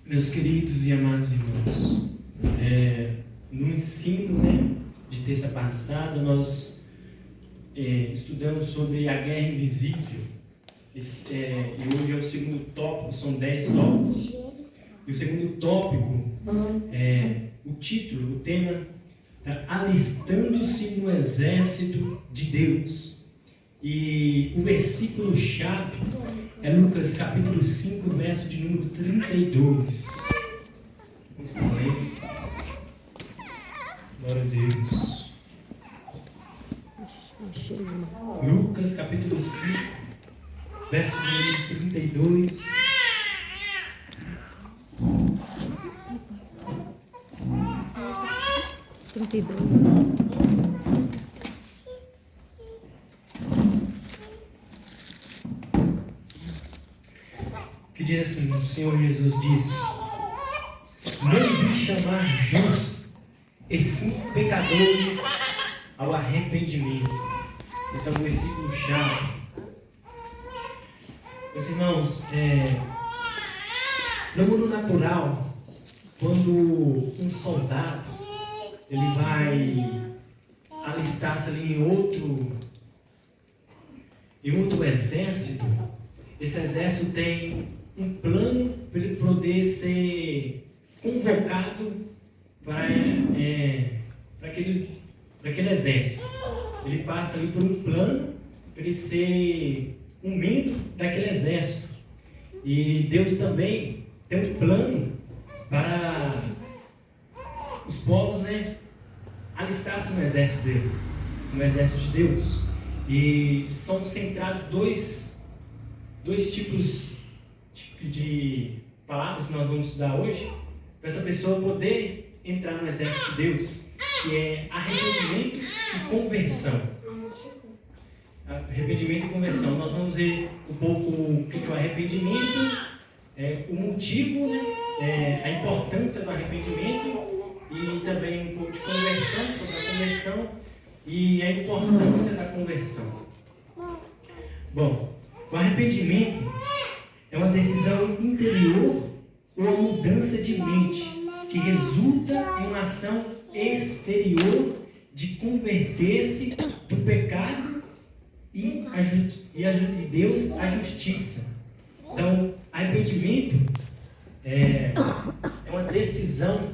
Meus queridos e amados irmãos, no ensino de terça passada, nós estudamos sobre a guerra invisível. E hoje é o segundo tópico, são 10 tópicos. E o segundo tópico, o título, o tema, alistando-se no exército de Deus. E o versículo-chave é Lucas capítulo 5, verso de número 32. Vamos estar lendo. Glória a Deus. Lucas capítulo 5, verso de número 32. Que diz assim, o Senhor Jesus diz: não vim chamar justos, e sim pecadores ao arrependimento. Esse é um versículo chave. Meus irmãos, no mundo natural, quando um soldado ele vai alistar-se ali em outro exército, esse exército tem um plano para ele poder ser convocado para aquele exército. Ele passa ali por um plano para ele ser um membro daquele exército. E Deus também tem um plano para os povos, alistar-se no exército dele, no exército de Deus. E são centrados dois tipos de palavras que nós vamos estudar hoje, para essa pessoa poder entrar no exército de Deus, que é arrependimento e conversão. Arrependimento e conversão. Nós vamos ver um pouco o que é o arrependimento, o motivo, a importância do arrependimento, e também um pouco de conversão, sobre a conversão e a importância da conversão. Bom, o arrependimento é uma decisão interior ou uma mudança de mente que resulta em uma ação exterior de converter-se do pecado e Deus à justiça. Então, arrependimento é uma decisão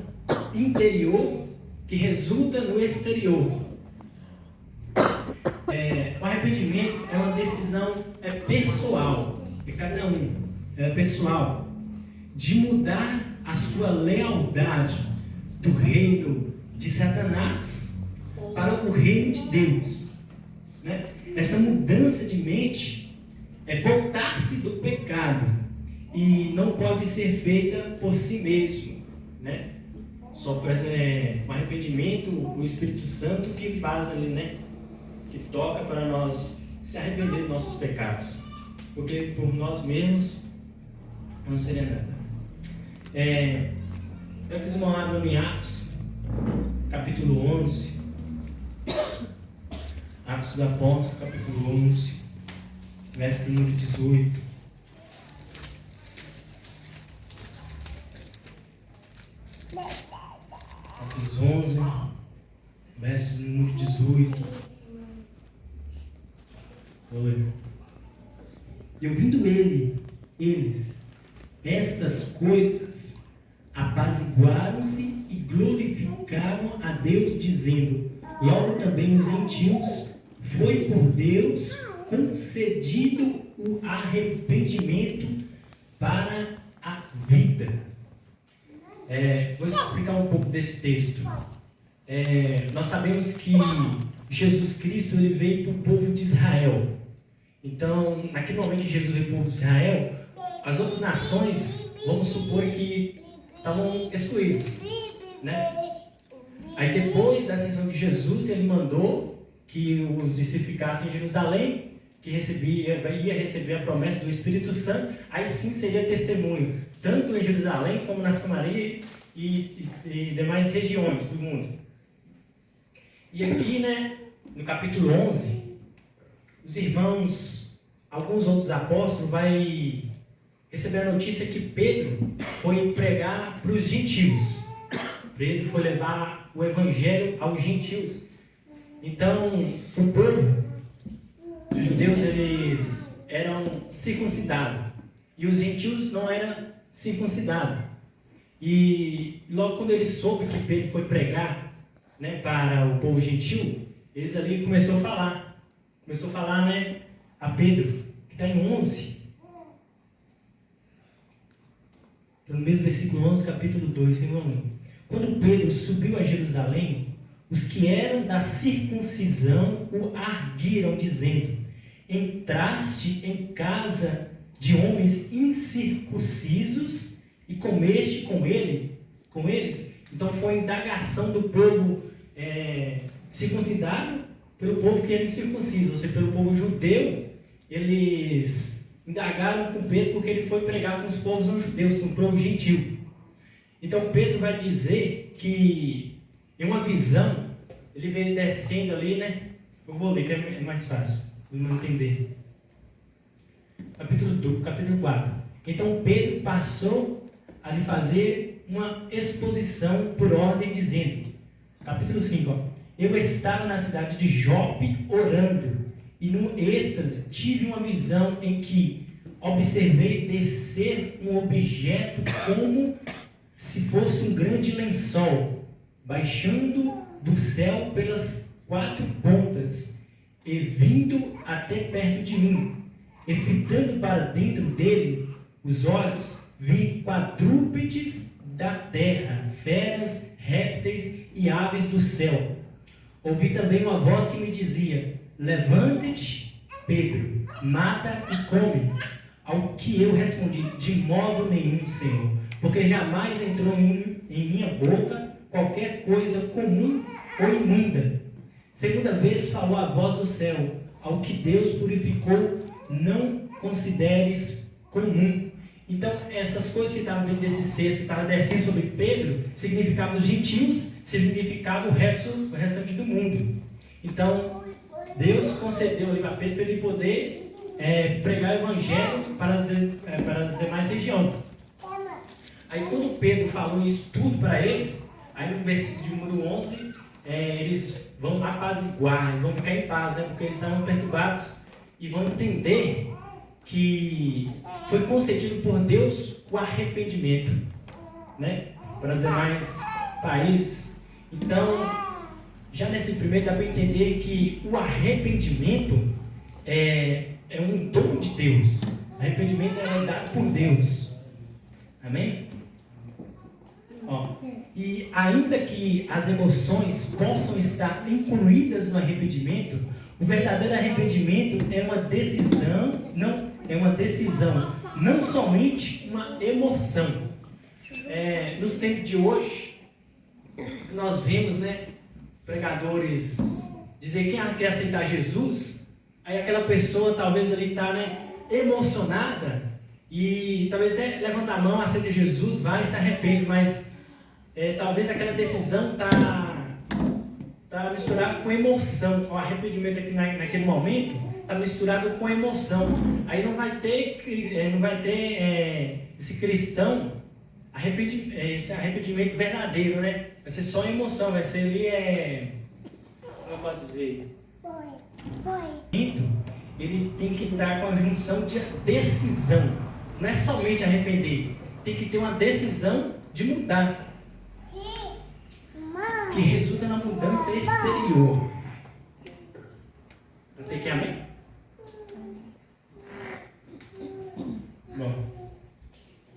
interior que resulta no exterior. O arrependimento é uma decisão pessoal de cada um, pessoal, de mudar a sua lealdade do reino de Satanás para o reino de Deus. Essa mudança de mente é voltar-se do pecado e não pode ser feita por si mesmo, Só o arrependimento, o Espírito Santo que faz ali, que toca para nós se arrepender dos nossos pecados, porque por nós mesmos não seria nada. Eu quis morar em Atos, capítulo 11, Atos dos Apóstolos, capítulo 11, verso número 18. Atos 11, verso número 18. E ouvindo eles estas coisas, apaziguaram-se e glorificavam a Deus, dizendo: logo também os gentios foi por Deus concedido o arrependimento para a vida. Vou explicar um pouco desse texto. Nós sabemos que Jesus Cristo ele veio para o povo de Israel. Então, naquele momento que Jesus veio para o povo de Israel, as outras nações, vamos supor que estavam excluídas, Aí depois da ascensão de Jesus, ele mandou que os discípulos ficassem em Jerusalém, que ia receber a promessa do Espírito Santo. Aí sim seria testemunho, tanto em Jerusalém como na Samaria e demais regiões do mundo. E aqui, no capítulo 11, os irmãos, alguns outros apóstolos vai receberam a notícia que Pedro foi pregar para os gentios. Pedro foi levar o evangelho aos gentios. Então, o povo dos judeus, eles eram circuncidados. E os gentios não eram circuncidados. E logo quando eles soube que Pedro foi pregar, né, para o povo gentil, eles ali começou a falar, né, a Pedro, que está em 11, no mesmo versículo 11, capítulo 2, versículo 1. Quando Pedro subiu a Jerusalém, os que eram da circuncisão o arguiram, dizendo: entraste em casa de homens incircuncisos e comeste com eles. Então foi a indagação do povo circuncidado pelo povo que era incircunciso, ou seja, pelo povo judeu. Eles indagaram com Pedro porque ele foi pregar com os povos não judeus, com o povo gentil. Então Pedro vai dizer que em uma visão, ele veio descendo ali, né? Eu vou ler que é mais fácil de não entender. Capítulo 4. Então Pedro passou a lhe fazer uma exposição por ordem, dizendo, capítulo 5, eu estava na cidade de Jope orando, e num êxtase tive uma visão em que observei descer um objeto como se fosse um grande lençol, baixando do céu pelas 4 pontas, e vindo até perto de mim, e fitando para dentro dele os olhos, vi quadrúpedes da terra, feras, répteis e aves do céu. Ouvi também uma voz que me dizia: levante-te, Pedro, mata e come. Ao que eu respondi: de modo nenhum, Senhor, porque jamais entrou em minha boca qualquer coisa comum ou imunda. Segunda vez falou a voz do céu: ao que Deus purificou, não consideres comum. Então, essas coisas que estavam dentro desse cesto, que estavam descendo sobre Pedro, significavam os gentios, significavam o restante do mundo. Então, Deus concedeu ali para Pedro para ele poder pregar o evangelho para as demais regiões. Aí, quando Pedro falou isso tudo para eles, aí no versículo de número 11, eles vão apaziguar, eles vão ficar em paz, né? Porque eles estavam perturbados e vão entender que foi concedido por Deus o arrependimento, né, para os demais países. Então, já nesse primeiro dá para entender que o arrependimento é um dom de Deus. O arrependimento é dado por Deus. Amém? E ainda que as emoções possam estar incluídas no arrependimento, o verdadeiro arrependimento é uma decisão, não somente uma emoção. Nos tempos de hoje, nós vemos, né, pregadores dizer que quer aceitar Jesus, aí aquela pessoa talvez ali está, né, emocionada e talvez até levanta a mão, aceita Jesus, vai e se arrepende, mas talvez aquela decisão está misturada com emoção. O arrependimento aqui naquele momento está misturado com emoção. Aí não vai ter esse cristão esse arrependimento verdadeiro, né? Vai ser só emoção, vai ser ali como eu posso dizer? Ele tem que estar com a junção de decisão. Não é somente arrepender, tem que ter uma decisão de mudar, que resulta na mudança exterior. Vai ter que amém? Bom,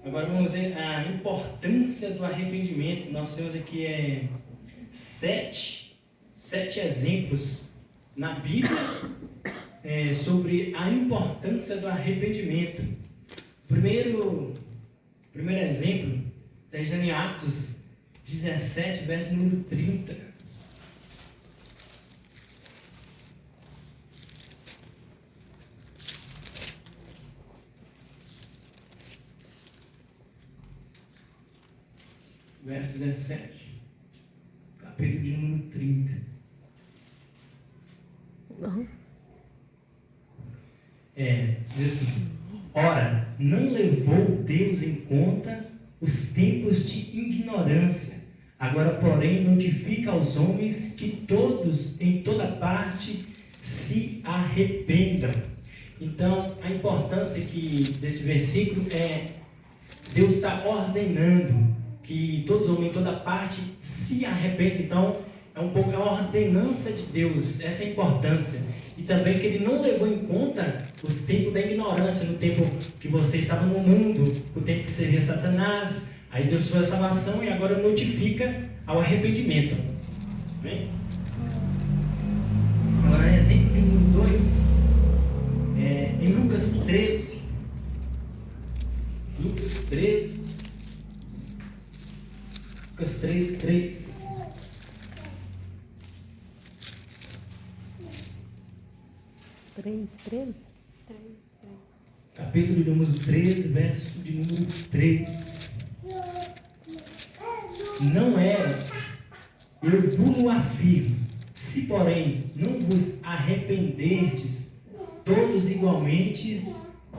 agora vamos ver a importância do arrependimento. Nós temos aqui 7 exemplos na Bíblia sobre a importância do arrependimento. Primeiro exemplo está em Atos 17, verso número 30. Verso 17, capítulo de número 30. Diz assim: ora, não não levou Deus em conta os tempos de ignorância. Agora, porém, notifica aos homens que todos, em toda parte, se arrependam. Então, a importância desse versículo é Deus está ordenando que todos os homens em toda parte se arrependam. Então, é um pouco a ordenança de Deus, essa é a importância. E também que Ele não levou em conta os tempos da ignorância, no tempo que você estava no mundo, o tempo que servia Satanás. Aí Deus foi a salvação e agora notifica ao arrependimento. Amém? Agora, exemplo de número 2, em Lucas 13. Lucas 13. Lucas 13, 3. Capítulo de número 13, verso de número 3. Não era, eu vos afirmo, se porém não vos arrependerdes, todos igualmente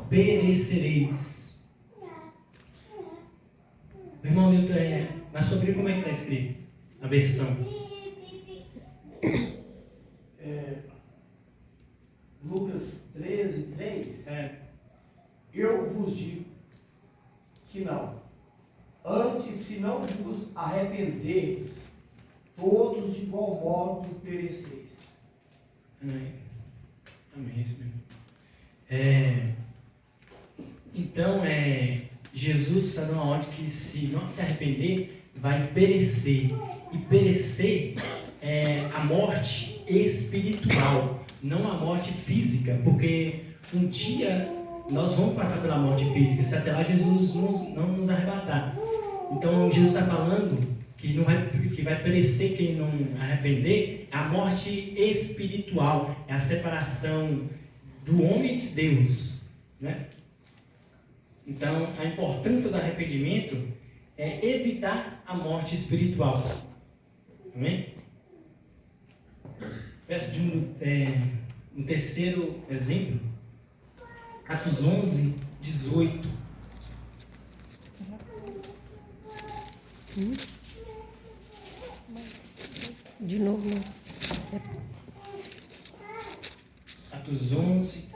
perecereis. Irmão Milton, na sua Bíblia como é que está escrito? A versão. Lucas 13, 3. Eu vos digo que não. Antes, se não vos arrependerdes, todos de igual modo pereceis. Amém. Amém, isso mesmo. Então, Jesus está dando a ordem que se não se arrepender, vai perecer. E perecer é a morte espiritual, não a morte física, porque um dia nós vamos passar pela morte física, se até lá Jesus não nos arrebatar. Então Jesus está falando que vai perecer quem não arrepender, a morte espiritual, é a separação do homem de Deus, né? Então a importância do arrependimento é evitar a morte espiritual. Amém? Verso de um terceiro exemplo, Atos 11, 18. De novo, Atos 11,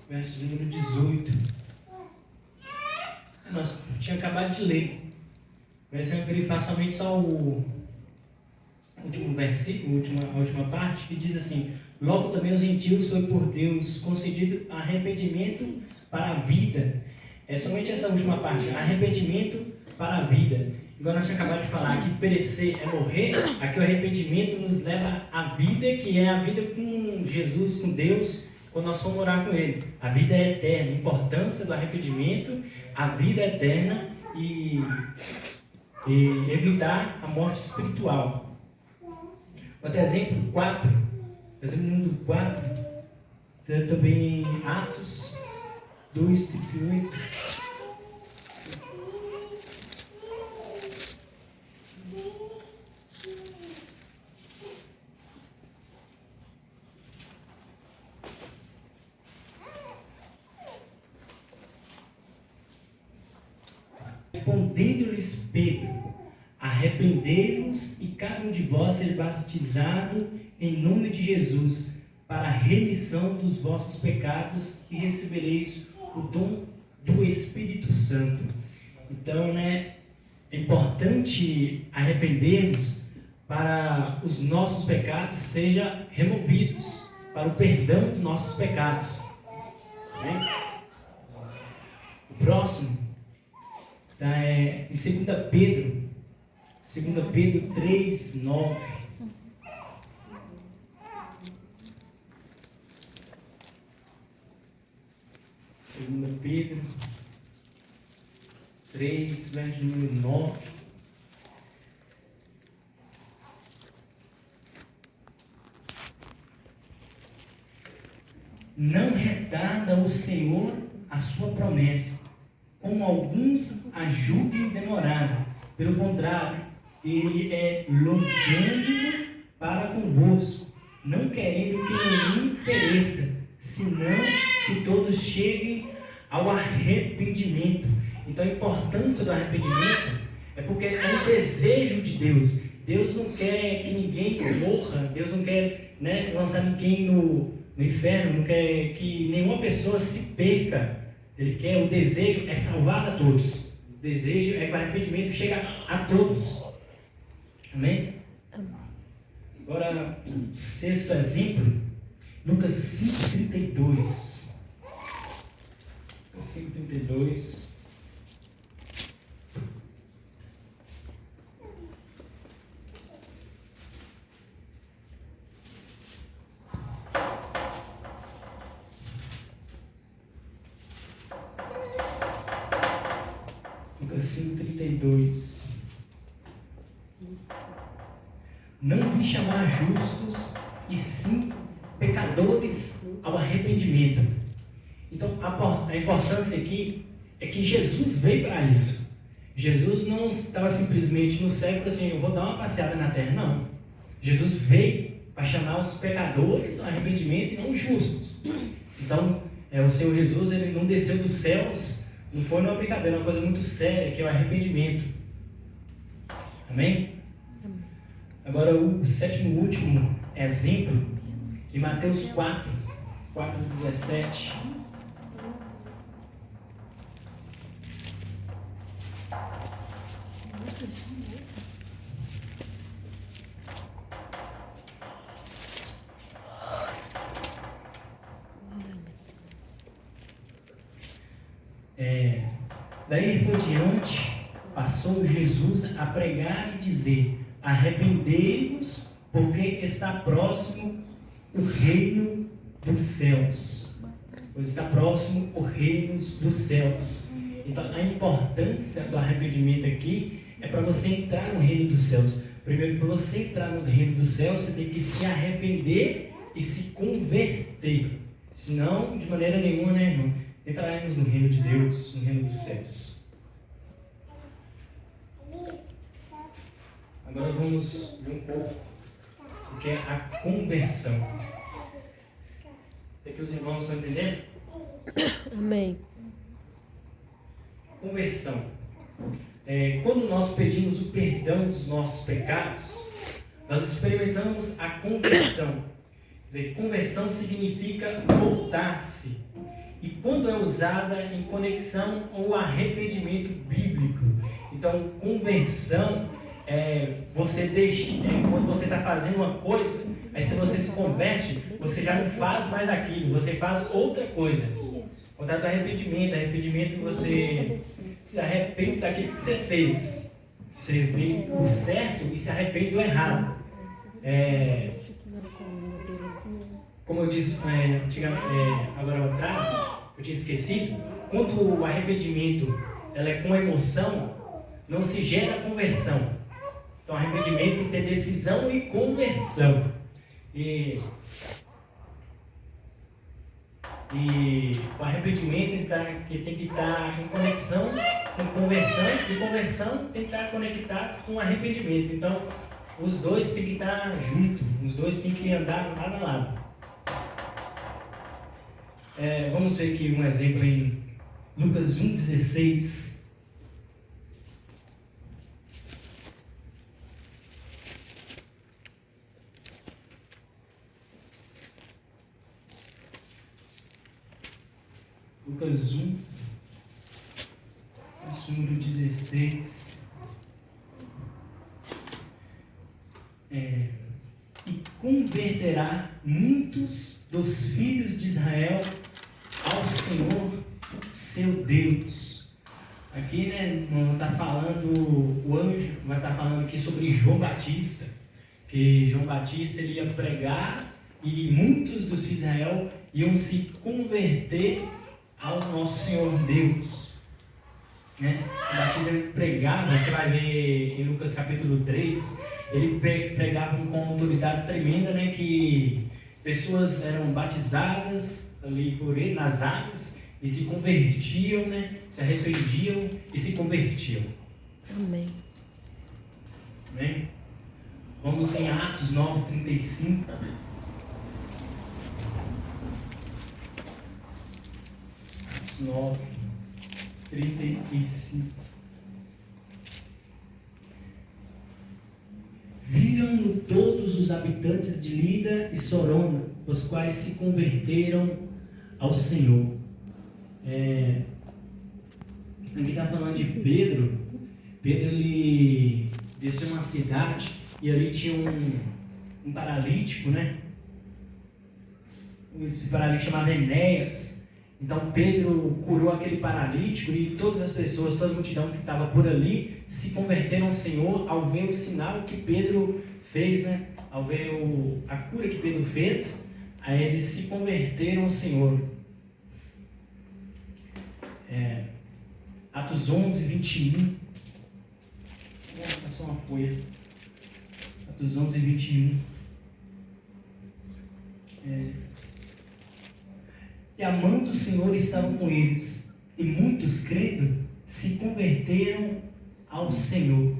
verso número 18. Nós tínhamos acabado de ler. Mas eu queria falar somente só o último versículo, a última parte, que diz assim: logo também os gentios foi por Deus concedido arrependimento para a vida. É somente essa última parte, arrependimento para a vida. Igual nós tínhamos acabado de falar, que perecer é morrer, aqui o arrependimento nos leva à vida, que é a vida com Jesus, com Deus, quando nós formos morar com Ele. A vida é eterna, a importância do arrependimento, a vida eterna e evitar a morte espiritual. Outro exemplo, 4. Exemplo número 4, também em Atos 2, 38. Respondendo-lhes Pedro: arrependei-vos e cada um de vós seja batizado em nome de Jesus para a remissão dos vossos pecados e recebereis o dom do Espírito Santo. Então, é importante arrependermos para os nossos pecados sejam removidos, para o perdão dos nossos pecados. Amém? O próximo está em 2 Pedro 3, 9. 2 Pedro 3, verso número 9. Não retarda o Senhor a sua promessa, como alguns a julguem demorada. Pelo contrário, Ele é longânimo para convosco, não querendo que nenhum pereça, senão que todos cheguem ao arrependimento. Então a importância do arrependimento é porque é um desejo de Deus. Deus não quer que ninguém morra, Deus não quer, né, lançar ninguém no inferno, não quer que nenhuma pessoa se perca. Ele quer, o desejo é salvar a todos. O desejo é que o arrependimento chega a todos. Amém? Agora, o sexto exemplo, Lucas 5,32. Lucas 5,32. Lucas 5,32. Não vim chamar justos, e sim pecadores ao arrependimento. Então, a importância aqui é que Jesus veio para isso. Jesus não estava simplesmente no céu e falou assim, eu vou dar uma passeada na terra. Não. Jesus veio para chamar os pecadores ao arrependimento e não os justos. Então, o Senhor Jesus, ele não desceu dos céus, não foi uma brincadeira, é uma coisa muito séria, que é o arrependimento. Amém? Agora, o sétimo e último exemplo, em Mateus 4:17. Daí por diante, passou Jesus a pregar e dizer, arrependei-vos, porque está próximo o reino dos céus. Pois está próximo o reino dos céus. Então, a importância do arrependimento aqui é para você entrar no reino dos céus. Primeiro, para você entrar no reino dos céus, você tem que se arrepender e se converter. Senão, de maneira nenhuma, né, irmão? Entraremos no reino de Deus, no reino dos céus. Agora vamos ver um pouco o que é a conversão. Até que os irmãos estão entendendo? Amém. Conversão. Quando nós pedimos o perdão dos nossos pecados, nós experimentamos a conversão. Quer dizer, conversão significa voltar-se. E quando é usada em conexão ao arrependimento bíblico. Então, conversão você deixa, quando você está fazendo uma coisa, aí se você se converte, você já não faz mais aquilo, você faz outra coisa. Quando é do arrependimento você se arrepende daquilo que você fez. Você vê o certo e se arrepende do errado. Como eu disse agora atrás, eu tinha esquecido, quando o arrependimento ela é com emoção, não se gera conversão. Então, arrependimento tem que ter decisão e conversão. E o arrependimento ele tem que estar em conexão com conversão, e conversão tem que estar conectado com arrependimento. Então, os dois têm que estar juntos, os dois têm que andar lado a lado. Vamos ver aqui um exemplo em Lucas 1,16. Lucas 1, verso número 16. E converterá muitos dos filhos de Israel ao Senhor, seu Deus. Aqui, né, não está falando, o anjo vai estar falando aqui sobre João Batista, que João Batista ele ia pregar e muitos dos filhos de Israel iam se converter ao nosso Senhor Deus, né? O Batista ele pregava, você vai ver em Lucas capítulo 3, ele pregava com uma autoridade tremenda, né? Que pessoas eram batizadas ali por ele nas águas e se convertiam, né? Se arrependiam e se convertiam. Amém. Amém? Vamos em Atos 9:35. Atos 9, 35. Viram-no todos os habitantes de Lida e Sorona, os quais se converteram ao Senhor. Aqui está falando de Pedro. Pedro, ele desceu uma cidade e ali tinha um paralítico, né? Esse paralítico chamado Enéas. Então Pedro curou aquele paralítico e todas as pessoas, toda a multidão que estava por ali se converteram ao Senhor ao ver o sinal que Pedro fez, né? Ao ver a cura que Pedro fez, aí eles se converteram ao Senhor. Atos 11, 21. Vou passar uma folha. Atos 11, 21. E a mão do Senhor estava com eles, e muitos, crendo, se converteram ao Senhor.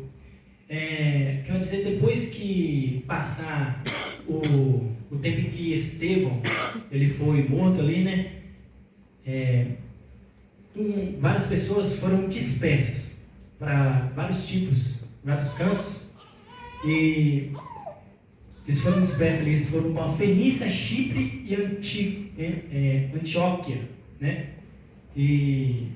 Quer dizer, depois que passar o tempo em que Estevão ele foi morto ali, né? Várias pessoas foram dispersas para vários cantos, e eles foram dispersos, eles foram para Fenícia, Chipre e Antioquia, né? E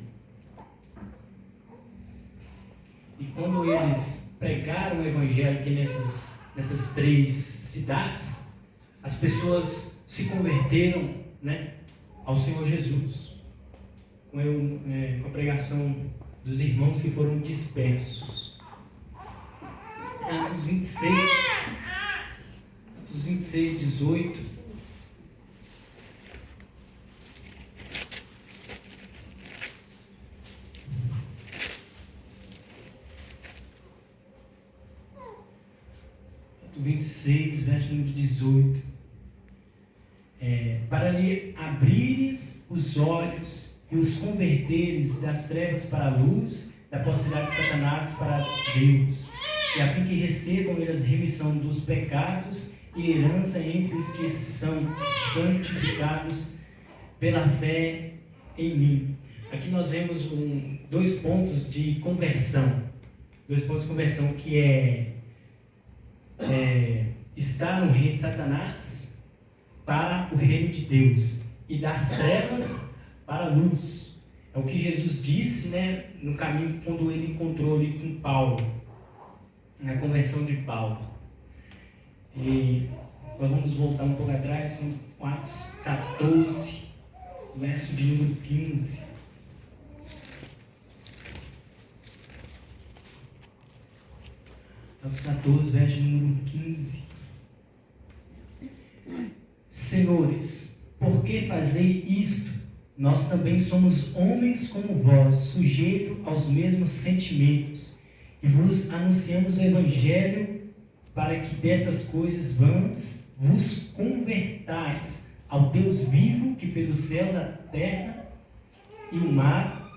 quando eles pregaram o evangelho aqui nessas 3 cidades, as pessoas se converteram, né, ao Senhor Jesus, com a pregação dos irmãos que foram dispersos. Atos 26, 18. Atos 26, verso número 18. Para lhe abrires os olhos e os converteres das trevas para a luz, da possibilidade de Satanás para Deus, e a fim que recebam eles remissão dos pecados e herança entre os que são santificados pela fé em mim. Aqui nós vemos 2 pontos de conversão. 2 pontos de conversão, que estar no reino de Satanás para o reino de Deus, e das trevas para a luz. É o que Jesus disse, né, no caminho quando ele encontrou ali com Paulo, na conversão de Paulo. E nós vamos voltar um pouco atrás, em Atos 14, verso de número 15. Atos 14, verso de número 15. Senhores, por que fazei isto? Nós também somos homens como vós, sujeitos aos mesmos sentimentos, e vos anunciamos o Evangelho para que dessas coisas vãs vos convertais ao Deus vivo, que fez os céus, a terra e o mar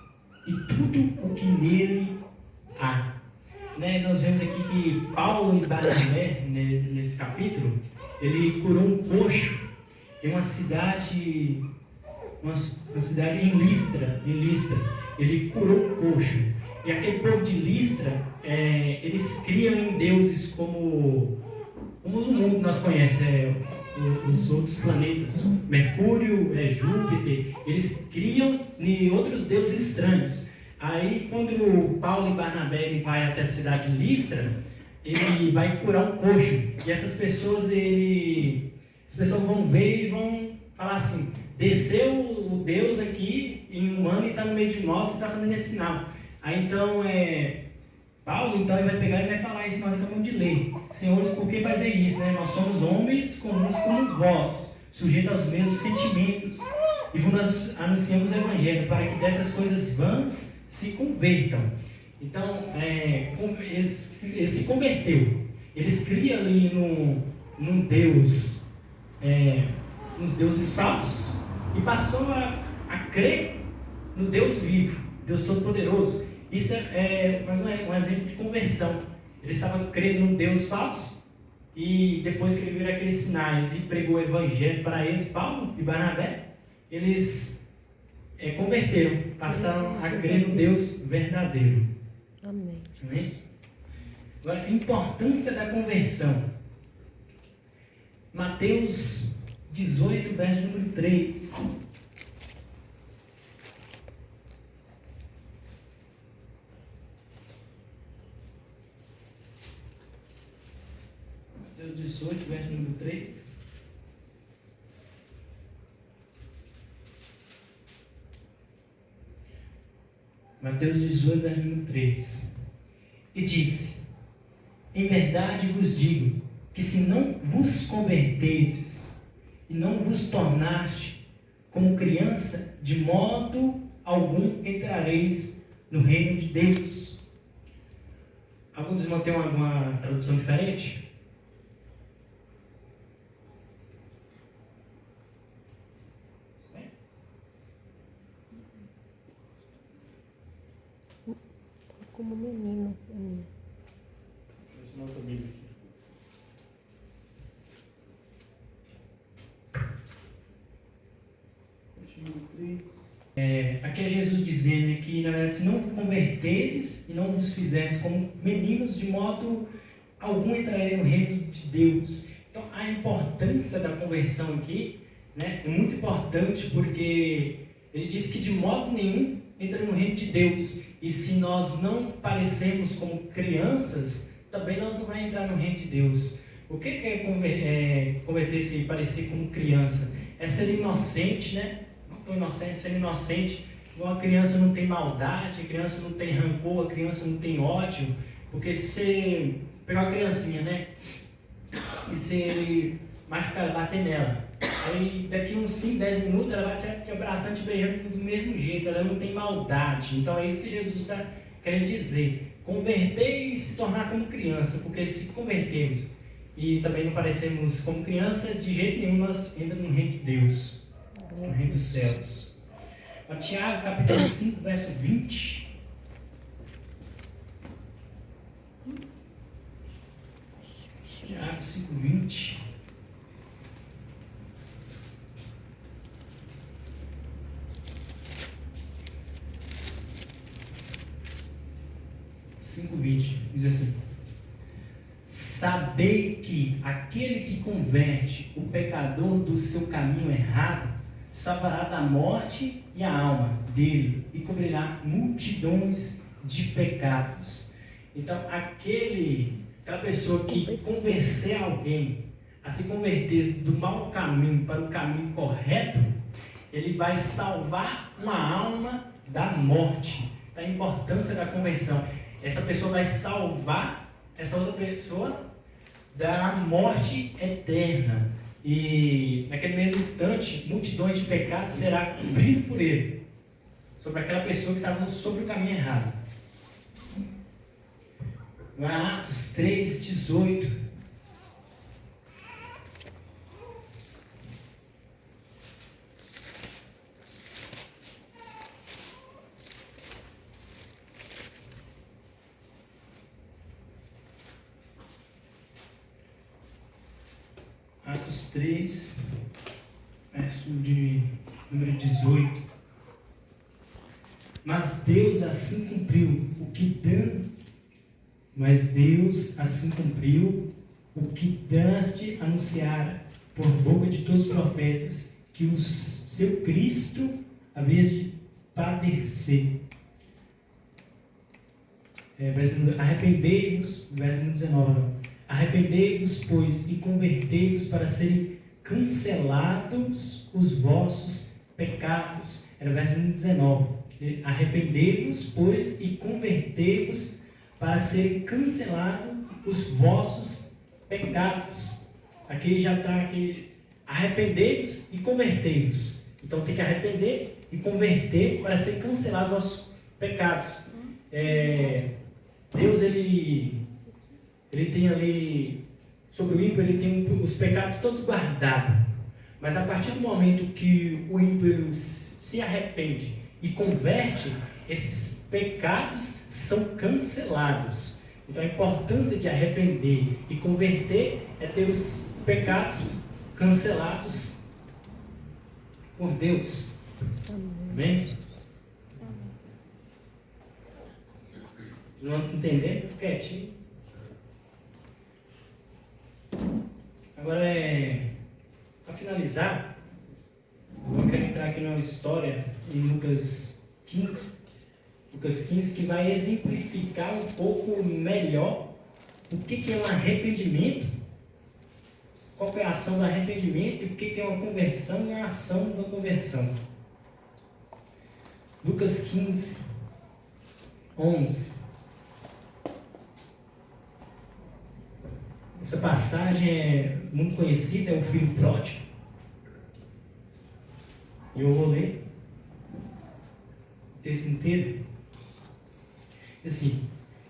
e tudo o que nele há. Né? Nós vemos aqui que Paulo e Barnabé, né, nesse capítulo, ele curou um coxo em uma cidade em Listra. Ele curou um coxo. E aquele povo de Listra, eles criam em deuses como o mundo que nós conhecemos, os outros planetas, Mercúrio, Júpiter. Eles criam em outros deuses estranhos. Aí, quando Paulo e Barnabé vai até a cidade de Listra, ele vai curar um coxo. E essas pessoas vão ver e vão falar assim: desceu o Deus aqui em um ano e está no meio de nós e está fazendo esse sinal. Aí então, Paulo, então, ele vai pegar e vai falar isso, nós acabamos de ler. Senhores, por que fazer isso? Né? Nós somos homens comuns como vós, sujeitos aos mesmos sentimentos, e nós anunciamos o Evangelho para que dessas coisas vãs se convertam. Então, eles se converteu. Eles criam ali num Deus, nos deuses falsos, e passou a crer no Deus vivo, Deus Todo-Poderoso. Isso é um exemplo de conversão. Eles estavam crendo num Deus falso, e depois que ele viram aqueles sinais e pregou o Evangelho para eles, Paulo e Barnabé, eles converteram, passaram a crer no Deus verdadeiro. Amém. Amém? Agora, a importância da conversão. Mateus 18, verso número 3. Mateus 18, verso número 3. Mateus 18, verso número 3. E disse: em verdade vos digo, que se não vos converterdes e não vos tornaste como criança, de modo algum entrareis no reino de Deus. Alguns irmãos têm alguma tradução diferente? Como menino. Deixa eu ensinar outra Bíblia aqui. Aqui é Jesus dizendo que, na verdade, se não vos converterdes e não vos fizerdes como meninos, de modo algum entrarei no reino de Deus. Então, a importância da conversão aqui, né, é muito importante, porque ele diz que de modo nenhum entra no reino de Deus. E se nós não parecemos como crianças, também nós não vamos entrar no reino de Deus. O que é converter-se e parecer como criança? É ser inocente, né? Não tão inocente, ser inocente. Uma criança não tem maldade, a criança não tem rancor, a criança não tem ódio. Porque se você pegar uma criancinha, né? E se ele machucar, ela bater nela. Aí daqui uns 5, 10 minutos ela vai te abraçando, te beijando do mesmo jeito, ela não tem maldade. Então é isso que Jesus está querendo dizer. Converter e se tornar como criança, porque se convertermos e também não parecemos como criança, de jeito nenhum nós entramos no reino de Deus, no reino dos céus. Tiago capítulo 5, verso 20. Tiago 5, 20. Diz assim: sabei que aquele que converte o pecador do seu caminho errado salvará da morte e a alma dele e cobrirá multidões de pecados. Então, aquela pessoa que convencer alguém a se converter do mau caminho para o caminho correto, ele vai salvar uma alma da morte. Da importância da conversão. Essa pessoa vai salvar essa outra pessoa da morte eterna. E naquele mesmo instante, multidões de pecados será cumprido por ele, sobre aquela pessoa que estava sobre o caminho errado. Atos 3, 18. Atos 3, verso de número 18. Mas Deus assim cumpriu o que danste anunciar por boca de todos os profetas, que o seu Cristo havia de padecer. Arrependei-vos, verso 19. Arrependei-vos, pois, e convertei-vos para serem cancelados os vossos pecados. Era o verso 19. Arrependei-vos, pois, e convertei-vos para serem cancelados os vossos pecados. Aqui já está aqui. Arrependei-vos e convertei-vos. Então tem que arrepender e converter para serem cancelados os vossos pecados. Deus, ele tem ali, sobre o ímpio, ele tem os pecados todos guardados. Mas a partir do momento que o ímpio se arrepende e converte, esses pecados são cancelados. Então a importância de arrepender e converter é ter os pecados cancelados por Deus. Amém? Não entendendo? Fica quietinho. Agora para finalizar, eu quero entrar aqui numa história em Lucas 15. Lucas 15, que vai exemplificar um pouco melhor o que é um arrependimento, qual é a ação do arrependimento, o que é uma conversão e a ação da conversão. Lucas 15, 11. Essa passagem é muito conhecida, é o filho pródigo. E eu vou ler o texto inteiro. Assim,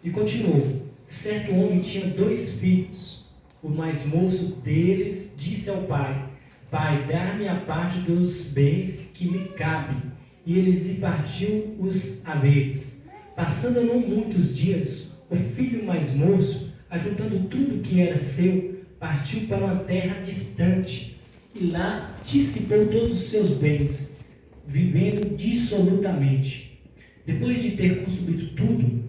e continuou: certo homem tinha 2 filhos. O mais moço deles disse ao pai: Pai, dá-me a parte dos bens que me cabem. E eles lhe partiu os haveres. Passando não muitos dias, o filho mais moço, ajuntando tudo que era seu, partiu para uma terra distante, e lá dissipou todos os seus bens, vivendo dissolutamente. Depois de ter consumido tudo,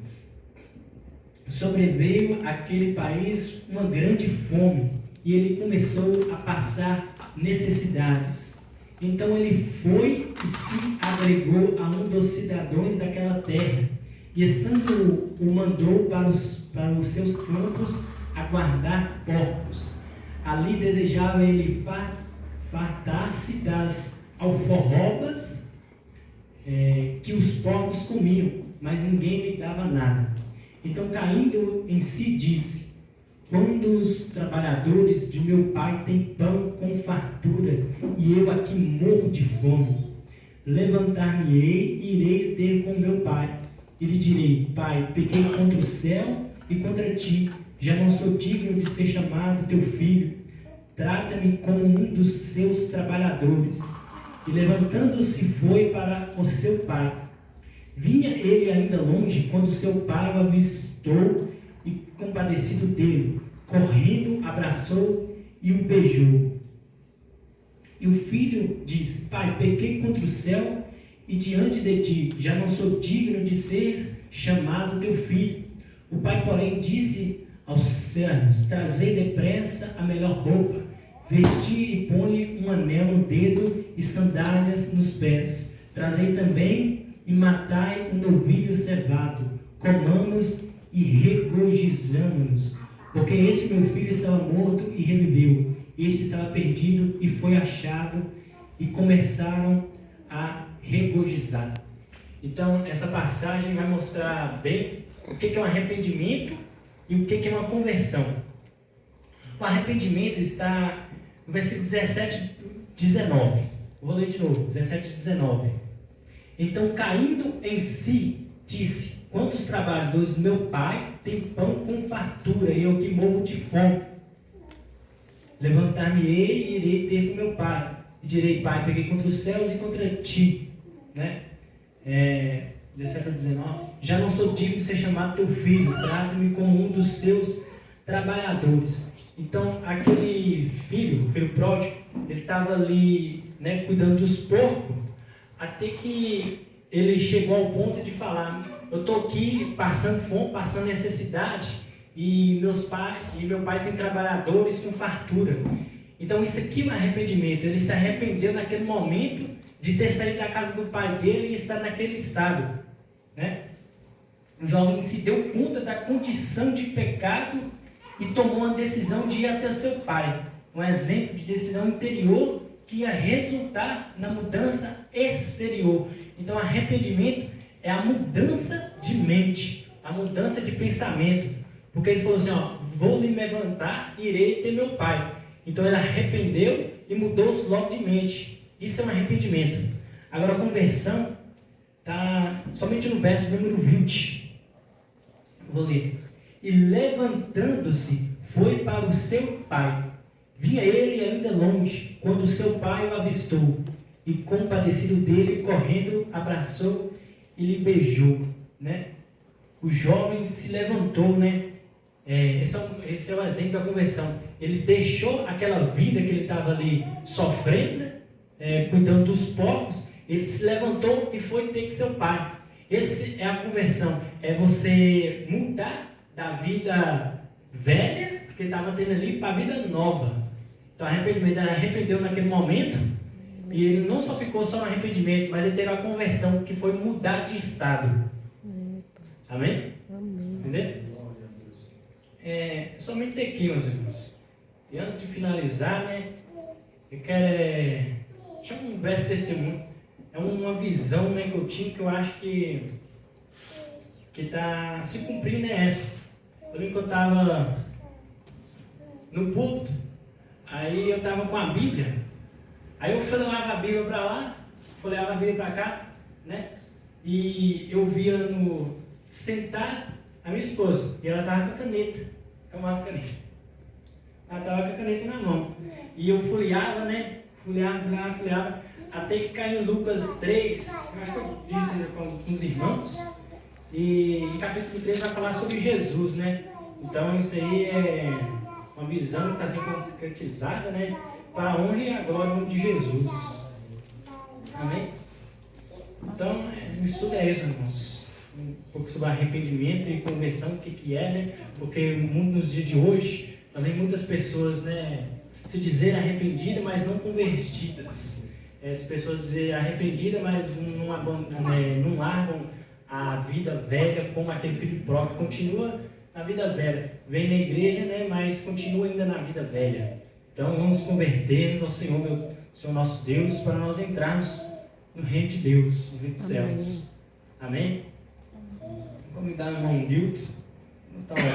sobreveio àquele país uma grande fome, e ele começou a passar necessidades. Então ele foi e se agregou a um dos cidadãos daquela terra, e estando o mandou para os seus campos a guardar porcos. Ali desejava ele fartar-se das alforrobas que os porcos comiam, mas ninguém lhe dava nada. Então, caindo em si, disse: quando os trabalhadores de meu pai têm pão com fartura, e eu aqui morro de fome, levantar-me-ei e irei ter com meu pai, e lhe direi: Pai, pequei contra o céu e contra ti, já não sou digno de ser chamado teu filho, trata-me como um dos seus trabalhadores. E levantando-se foi para o seu pai. Vinha ele ainda longe, quando seu pai o avistou, e compadecido dele, correndo, abraçou e o beijou. E o filho disse: Pai, pequei contra o céu e diante de ti, já não sou digno de ser chamado teu filho. O pai, porém, disse aos servos: Trazei depressa a melhor roupa, vesti e põe-lhe um anel no dedo e sandálias nos pés. Trazei também e matai um novilho cevado, comamos e regozijamo-nos, porque este meu filho estava morto e reviveu, este estava perdido e foi achado, e começaram a regozijar. Então, essa passagem vai mostrar bem o que é um arrependimento e o que é uma conversão. O arrependimento está no versículo 17, 19. Vou ler de novo, 17, 19. Então, caindo em si, disse: quantos trabalhadores do meu pai têm pão com fartura, e eu que morro de fome? Levantar-me-ei e irei ter com meu pai, e direi: Pai, peguei contra os céus e contra ti. 17 a 19. Já não sou digno de ser chamado teu filho, trata-me como um dos seus trabalhadores. Então, aquele filho, o filho pródigo, ele estava ali, cuidando dos porcos, até que ele chegou ao ponto de falar: eu estou aqui passando fome, passando necessidade, e meu pai tem trabalhadores com fartura. Então isso aqui é um arrependimento. Ele se arrependeu naquele momento de ter saído da casa do pai dele e estar naquele estado, O jovem se deu conta da condição de pecado e tomou uma decisão de ir até o seu pai. Um exemplo de decisão interior que ia resultar na mudança exterior. Então, arrependimento é a mudança de mente, a mudança de pensamento. Porque ele falou assim: vou me levantar e irei ter meu pai. Então, ele arrependeu e mudou-se logo de mente. Isso é um arrependimento. Agora, a conversão está somente no verso número 20. Vou ler. E levantando-se, foi para o seu pai. Vinha ele ainda longe, quando seu pai o avistou, e compadecido dele, correndo, abraçou e lhe beijou, O jovem se levantou, Esse é o exemplo da conversão. Ele deixou aquela vida que ele estava ali sofrendo, cuidando dos porcos, Ele se levantou e foi ter com seu pai. Essa é a conversão. É você mudar da vida velha que estava tendo ali para a vida nova. Então arrependimento, ele arrependeu naquele momento. E ele não só ficou só no arrependimento, mas ele teve a conversão, que foi mudar de estado. Amém? Amém. Entendeu? Somente aqui, meus irmãos. E antes de finalizar, né, eu quero deixar um breve testemunho. É uma visão, né, que eu tinha, que eu acho que está se cumprindo, é essa. Eu lembro que eu estava no púlpito, aí eu estava com a Bíblia, aí eu folheava a Bíblia para lá, folheava a Bíblia para cá, né, e eu via sentar a minha esposa, e ela estava com a caneta, famosa caneta. Ela estava com a caneta na mão, e eu folheava, né, folheava, até que caiu em Lucas 3, eu acho que eu disse com os irmãos, e em capítulo 3 vai falar sobre Jesus, né? Então isso aí é uma visão que está sendo concretizada, né? Para a honra e a glória do nome de Jesus. Amém? Então, o estudo é isso, irmãos. Um pouco sobre arrependimento e conversão, o que é, né? Porque nos dias de hoje, também muitas pessoas, né, se dizerem arrependidas, mas não convertidas. As pessoas dizem arrependidas, mas não largam a vida velha como aquele filho próprio. Continua na vida velha. Vem na igreja, né, mas continua ainda na vida velha. Então vamos converter-nos ao Senhor, Senhor nosso Deus, para nós entrarmos no reino de Deus, no reino dos céus. Amém? Vou convidar o irmão Nilton.